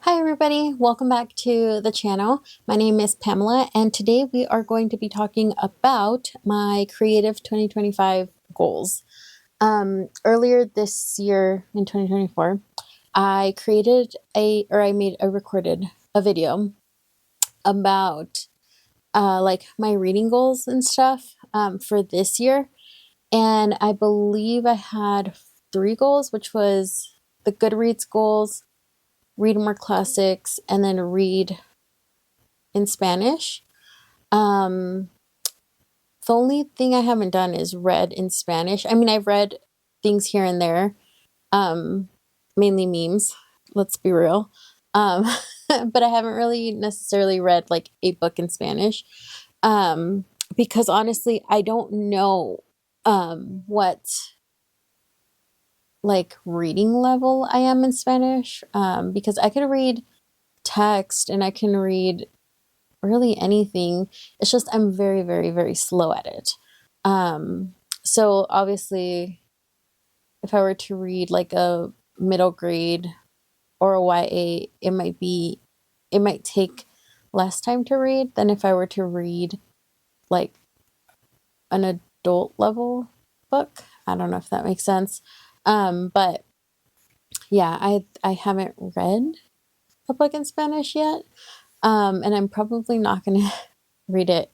Hi everybody, welcome back to the channel. My name is Pamela and today we are going to be talking about my creative 2025 goals. Earlier this year in 2024, I recorded a video about like my reading goals and stuff for this year. And I believe I had 3 goals, which was the Goodreads goals, read more classics, and then read in Spanish. The only thing I haven't done is read in Spanish. I mean, I've read things here and there, mainly memes, let's be real. But I haven't really necessarily read like a book in Spanish. Because honestly, I don't know what like reading level I am in Spanish. Because I can read text and I can read really anything. It's just I'm very, very, very slow at it. So obviously, if I were to read like a middle grade or a YA, it might take less time to read than if I were to read like an adult level book. I don't know if that makes sense. But yeah, I haven't read a book in Spanish yet. And I'm probably not going to read it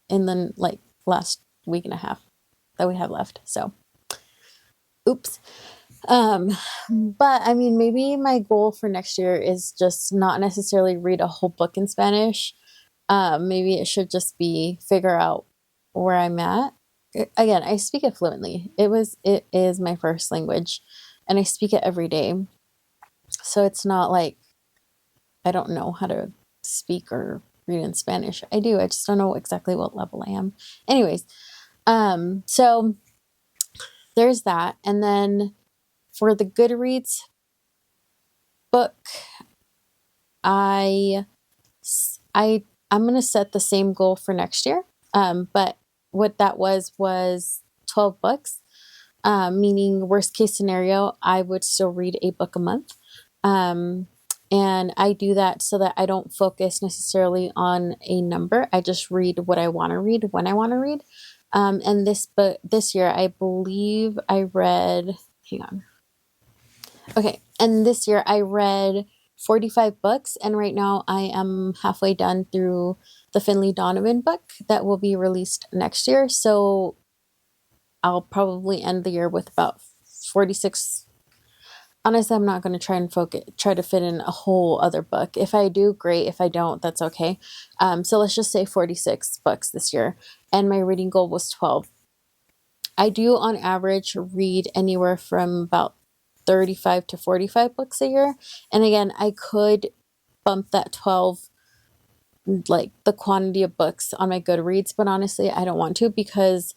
in the like last week and a half that we have left. So, oops. But I mean, maybe my goal for next year is just not necessarily read a whole book in Spanish. Maybe it should just be figure out where I'm at. Again, I speak it fluently. It is my first language and I speak it every day. So it's not like I don't know how to speak or read in Spanish. I do. I just don't know exactly what level I am. Anyways, so there's that. And then for the Goodreads book, I'm going to set the same goal for next year. But what that was 12 books, meaning worst case scenario, I would still read a book a month. And I do that so that I don't focus necessarily on a number. I just read what I want to read when I want to read. And this year, I believe I read, hang on. Okay. And this year I read 45 books. And right now I am halfway done through the Finley Donovan book that will be released next year. So I'll probably end the year with about 46. Honestly, I'm not going to try to fit in a whole other book. If I do, great. If I don't, that's okay. So let's just say 46 books this year. And my reading goal was 12. I do on average read anywhere from about 35 to 45 books a year. And again, I could bump that 12, like the quantity of books on my Goodreads, but honestly, I don't want to because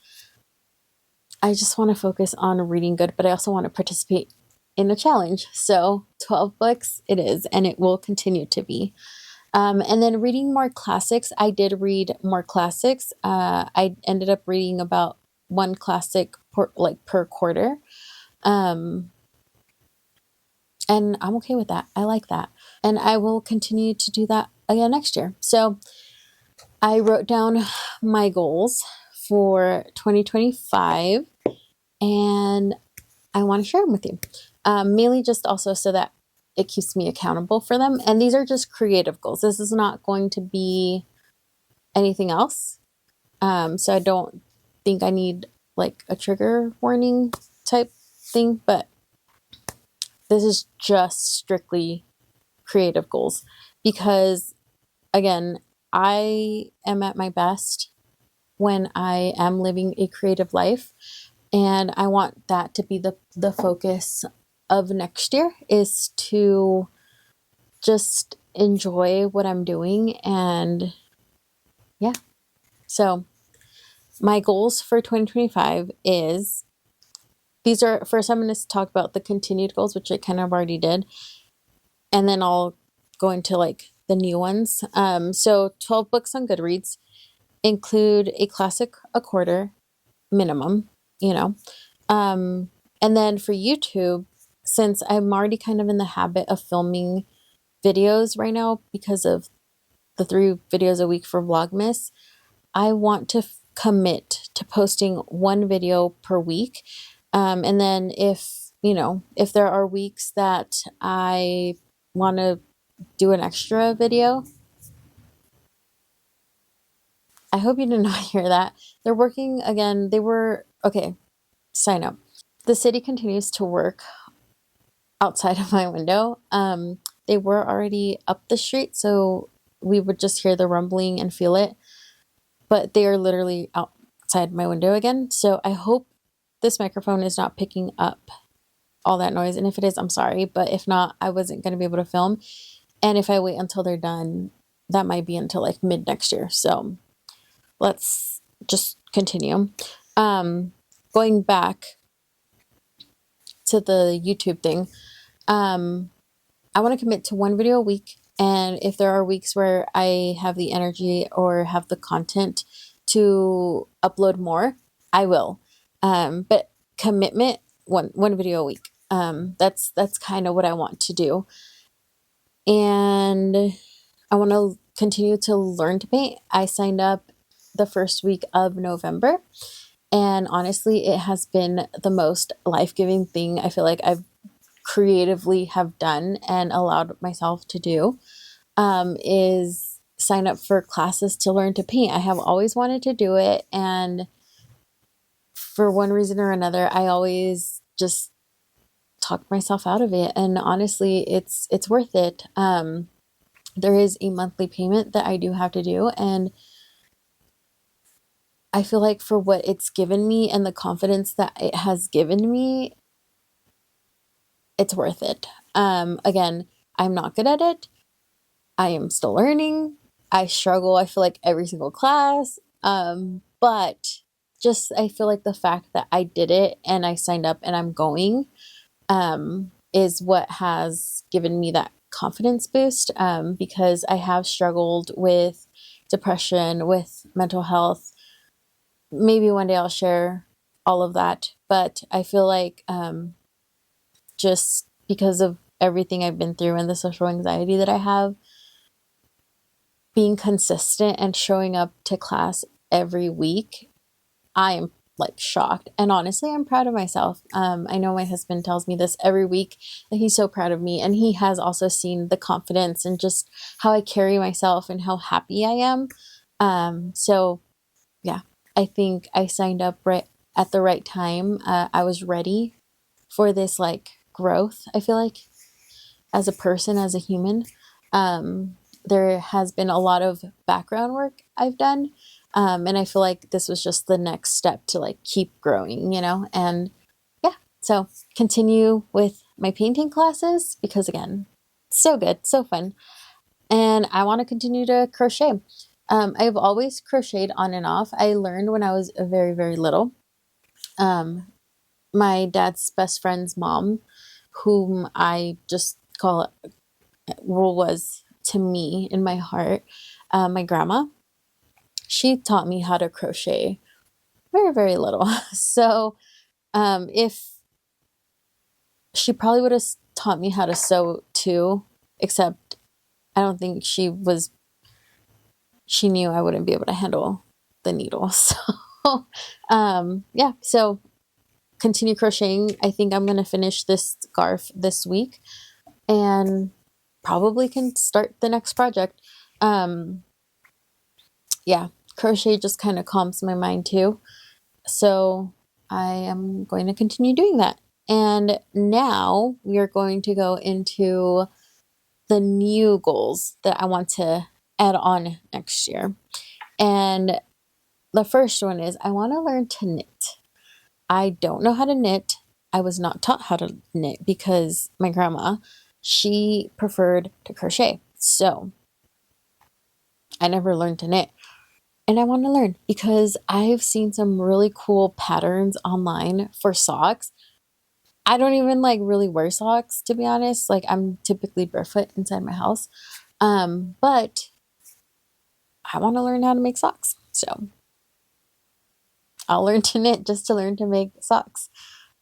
I just want to focus on reading good, but I also want to participate in a challenge. So 12 books it is, and it will continue to be. And then reading more classics. I did read more classics. I ended up reading about 1 classic per quarter. And I'm okay with that. I like that. And I will continue to do that again next year. So I wrote down my goals for 2025 and I want to share them with you. Mainly just also so that it keeps me accountable for them. And these are just creative goals. This is not going to be anything else. So I don't think I need like a trigger warning type thing, but this is just strictly creative goals because again, I am at my best when I am living a creative life. And I want that to be the focus of next year is to just enjoy what I'm doing. And yeah, so my goals for 2025 is these are first I'm going to talk about the continued goals, which I kind of already did. And then I'll go into like the new ones. So 12 books on Goodreads, include a classic a quarter minimum, you know. And then for YouTube, since I'm already kind of in the habit of filming videos right now because of the 3 videos a week for Vlogmas. I want to commit to posting 1 video per week. And then if there are weeks that I want to do an extra video, I hope you did not hear that. They're working again. Okay, sign up. The city continues to work outside of my window. They were already up the street, so we would just hear the rumbling and feel it. But they are literally outside my window again. So I hope this microphone is not picking up all that noise. And if it is, I'm sorry. But if not, I wasn't going to be able to film. And if I wait until they're done, that might be until like mid next year. So let's just continue. Going back to the YouTube thing, I want to commit to 1 video a week. And if there are weeks where I have the energy or have the content to upload more, I will. But commitment, one video a week. That's kind of what I want to do. And I want to continue to learn to paint. I signed up the first week of November. And honestly, it has been the most life-giving thing I feel like I've creatively have done and allowed myself to do, is sign up for classes to learn to paint. I have always wanted to do it, and for one reason or another, I always just talked myself out of it. And honestly, it's worth it. There is a monthly payment that I do have to do, and I feel like for what it's given me and the confidence that it has given me, it's worth it. Again, I'm not good at it. I am still learning. I struggle, I feel like, every single class. But just, I feel like the fact that I did it and I signed up and I'm going, is what has given me that confidence boost. Because I have struggled with depression, with mental health. Maybe one day I'll share all of that. But I feel like, just because of everything I've been through and the social anxiety that I have, being consistent and showing up to class every week, I am like shocked. And honestly, I'm proud of myself. I know my husband tells me this every week, that he's so proud of me. And he has also seen the confidence and just how I carry myself and how happy I am. So yeah, I think I signed up right at the right time. I was ready for this like growth, I feel like, as a person, as a human. There has been a lot of background work I've done. And I feel like this was just the next step to like keep growing, and yeah, so continue with my painting classes because, again, so good, so fun. And I want to continue to crochet. I've always crocheted on and off. I learned when I was very, very little. My dad's best friend's mom, whom I just call was to me in my heart, my grandma, she taught me how to crochet very, very little. So if she probably would have taught me how to sew too, except I don't think she knew I wouldn't be able to handle the needle. So yeah, so continue crocheting. I think I'm going to finish this scarf this week and probably can start the next project. Yeah, crochet just kind of calms my mind too. So I am going to continue doing that. And now we are going to go into the new goals that I want to add on next year. And the first one is I want to learn to knit. I don't know how to knit. I was not taught how to knit because my grandma, she preferred to crochet. So I never learned to knit. And I want to learn because I've seen some really cool patterns online for socks. I don't even like really wear socks, to be honest. Like, I'm typically barefoot inside my house. But I want to learn how to make socks. So I'll learn to knit just to learn to make socks.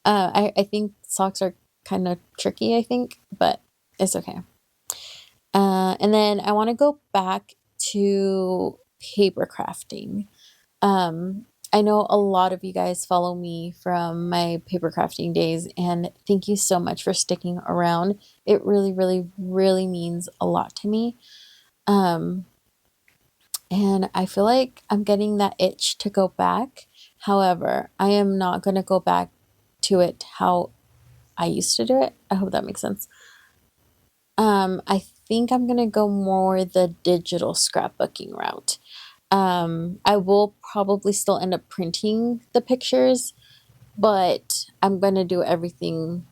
I think socks are kind of tricky, I think, but it's okay. And then I want to go back to paper crafting. I know a lot of you guys follow me from my paper crafting days, and thank you so much for sticking around. It really, really, really means a lot to me. Um, and I feel like I'm getting that itch to go back. However, I am not going to go back to it how I used to do it. I hope that makes sense. I think I'm going to go more the digital scrapbooking route. I will probably still end up printing the pictures, but I'm going to do everything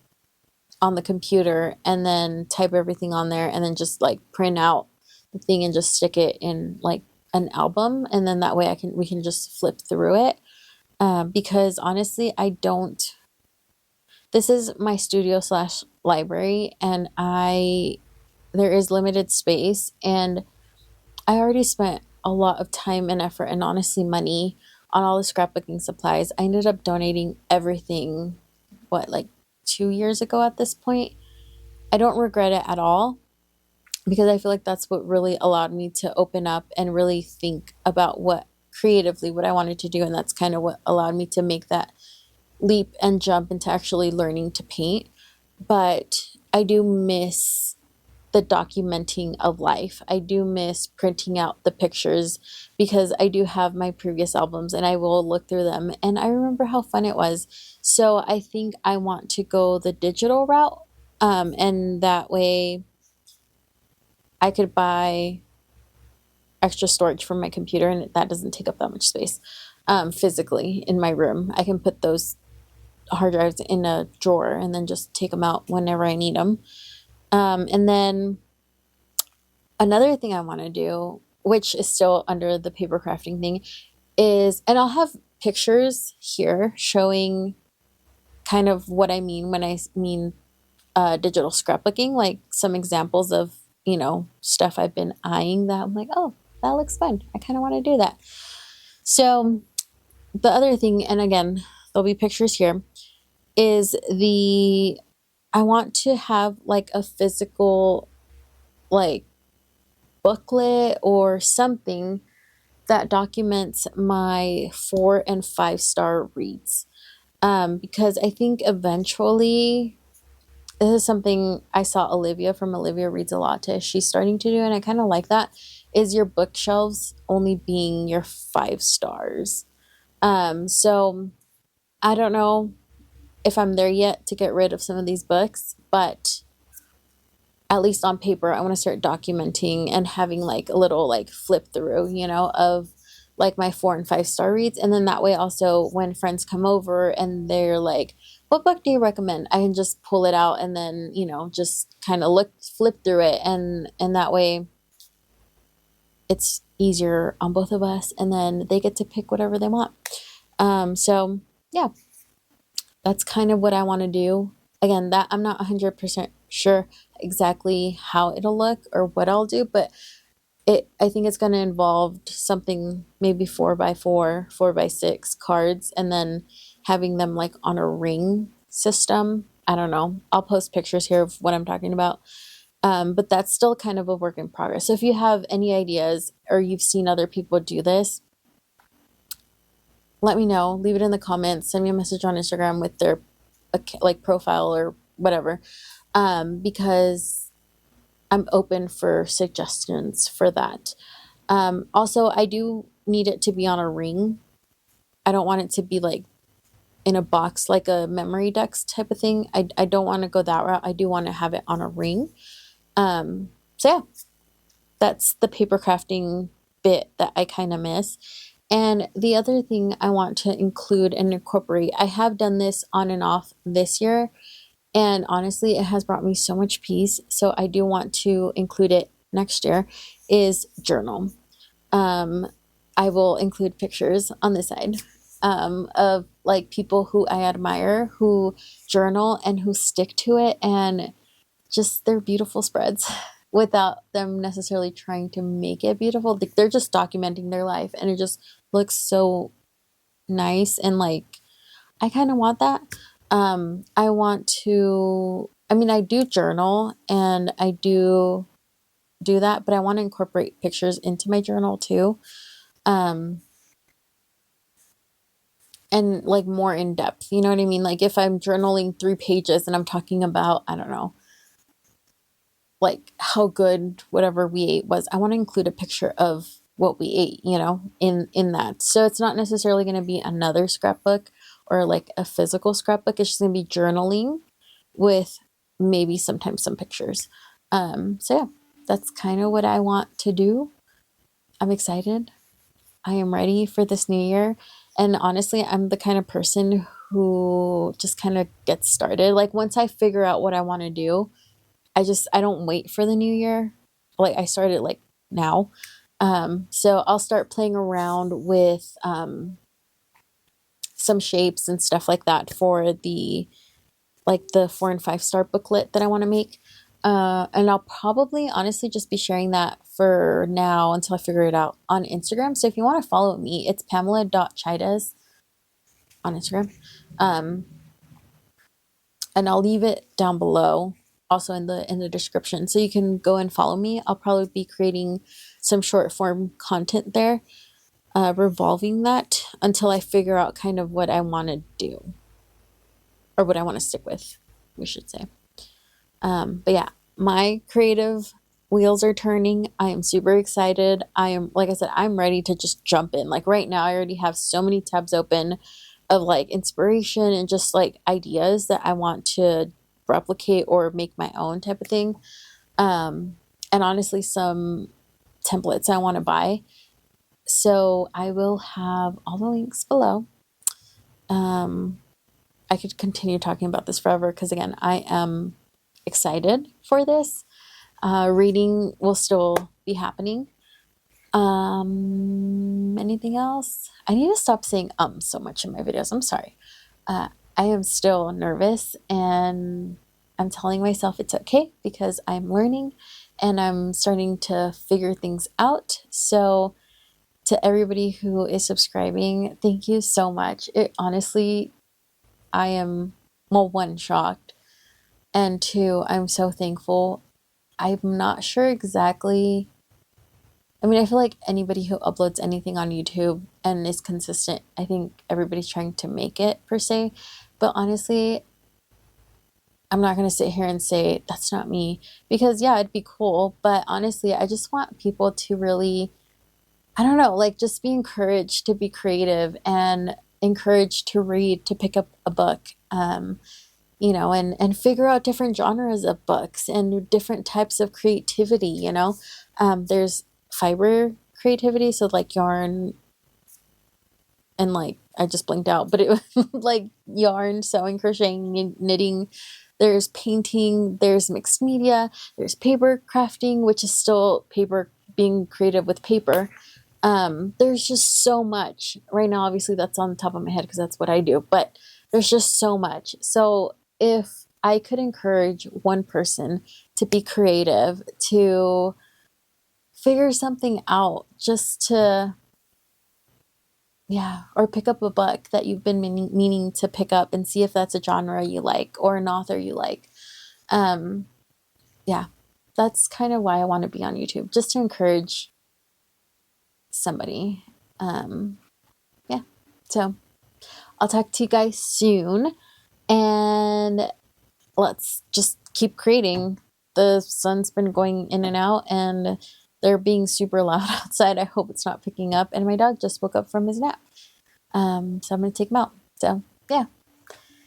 on the computer and then type everything on there and then just like print out the thing and just stick it in like an album. And then that way we can just flip through it. Because honestly, this is my studio slash library, and there is limited space, and I already spent a lot of time and effort and honestly money on all the scrapbooking supplies. I ended up donating everything, like 2 years ago at this point. I don't regret it at all because I feel like that's what really allowed me to open up and really think about what I wanted to do. And that's kind of what allowed me to make that leap and jump into actually learning to paint. But I do miss the documenting of life. I do miss printing out the pictures because I do have my previous albums and I will look through them and I remember how fun it was. So I think I want to go the digital route. And that way I could buy extra storage for my computer and that doesn't take up that much space physically in my room. I can put those hard drives in a drawer and then just take them out whenever I need them. And then another thing I want to do, which is still under the paper crafting thing, and I'll have pictures here showing kind of what I mean when I mean digital scrapbooking, like some examples of, stuff I've been eyeing that I'm like, oh, that looks fun. I kind of want to do that. So the other thing, and again, there'll be pictures here, is I want to have like a physical, like, booklet or something that documents my 4 and 5-star reads. Because I think eventually, this is something I saw Olivia from Olivia Reads a Latte. She's starting to do, and I kind of like that, is your bookshelves only being your 5 stars. So I don't know if I'm there yet to get rid of some of these books, but at least on paper, I want to start documenting and having like a little like flip through, of like my 4 and 5-star reads. And then that way also when friends come over and they're like, what book do you recommend? I can just pull it out and then, just kind of flip through it. And that way it's easier on both of us. And then they get to pick whatever they want. So yeah, that's kind of what I want to do. Again, that I'm not 100% sure exactly how it'll look or what I'll do, but I think it's going to involve something maybe 4x4, 4x6 cards, and then having them like on a ring system. I don't know. I'll post pictures here of what I'm talking about. But that's still kind of a work in progress. So if you have any ideas or you've seen other people do this, let me know. Leave it in the comments. Send me a message on Instagram with their like profile or whatever. Because I'm open for suggestions for that. Also, I do need it to be on a ring. I don't want it to be like in a box, like a memory decks type of thing. I don't want to go that route. I do want to have it on a ring. So yeah, that's the paper crafting bit that I kind of miss. And the other thing I want to include and incorporate, I have done this on and off this year, and honestly, it has brought me so much peace. So I do want to include it next year, is journal. I will include pictures on this side of like people who I admire who journal and who stick to it, and just they're beautiful spreads without them necessarily trying to make it beautiful. Like, they're just documenting their life and it just looks so nice, and like I kind of want that. I do journal and I do do that, but I want to incorporate pictures into my journal too. Um, and like more in depth, you know what I mean? Like if I'm journaling 3 pages and I'm talking about, I don't know, like how good whatever we ate was, I want to include a picture of what we ate, you know, in that. So it's not necessarily going to be another scrapbook or like a physical scrapbook. It's just going to be journaling with maybe sometimes some pictures. So yeah, that's kind of what I want to do. I'm excited. I am ready for this new year. And honestly, I'm the kind of person who just kind of gets started. Like once I figure out what I want to do, I don't wait for the new year. Like I started like now. So I'll start playing around with some shapes and stuff like that for the 4 and 5 star booklet that I want to make. And I'll probably honestly just be sharing that for now until I figure it out on Instagram. So if you want to follow me, it's pamela.chidas on Instagram. And I'll leave it down below also in the description so you can go and follow me. I'll probably be creating some short form content there revolving that until I figure out kind of what I want to do or what I want to stick with, we should say. But yeah, my creative wheels are turning. I am super excited. I am, like I said, I'm ready to just jump in. Like right now, I already have so many tabs open of like inspiration and just like ideas that I want to replicate or make my own type of thing. And honestly, some templates I want to buy. So I will have all the links below. I could continue talking about this forever because again, I am excited for this. Reading will still be happening. Anything else? I need to stop saying so much in my videos. I'm sorry. I am still nervous and I'm telling myself it's okay because I'm learning and I'm starting to figure things out. So to everybody who is subscribing, thank you so much. It honestly, I am, well, one, shocked, and two, I'm so thankful. I'm not sure exactly. I mean, I feel like anybody who uploads anything on YouTube and is consistent, I think everybody's trying to make it per se. But honestly, I'm not going to sit here and say that's not me because yeah, it'd be cool. But honestly, I just want people to really, I don't know, like just be encouraged to be creative and encouraged to read, to pick up a book. You know, and figure out different genres of books and different types of creativity, you know. There's fiber creativity, so like yarn and like, I just blinked out, but it was like yarn, sewing, crocheting, knitting. There's painting, there's mixed media, there's paper crafting, which is still paper, being creative with paper. There's just so much right now. Obviously that's on the top of my head because that's what I do, but there's just so much. So if I could encourage one person to be creative, to figure something out, just to, yeah, or pick up a book that you've been meaning to pick up and see if that's a genre you like or an author you like. Yeah, that's kind of why I want to be on YouTube, just to encourage somebody. Yeah, so I'll talk to you guys soon and let's just keep creating. The sun's been going in and out and they're being super loud outside. I hope it's not picking up. And my dog just woke up from his nap. So I'm going to take him out. So yeah,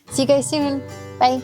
see you guys soon. Bye.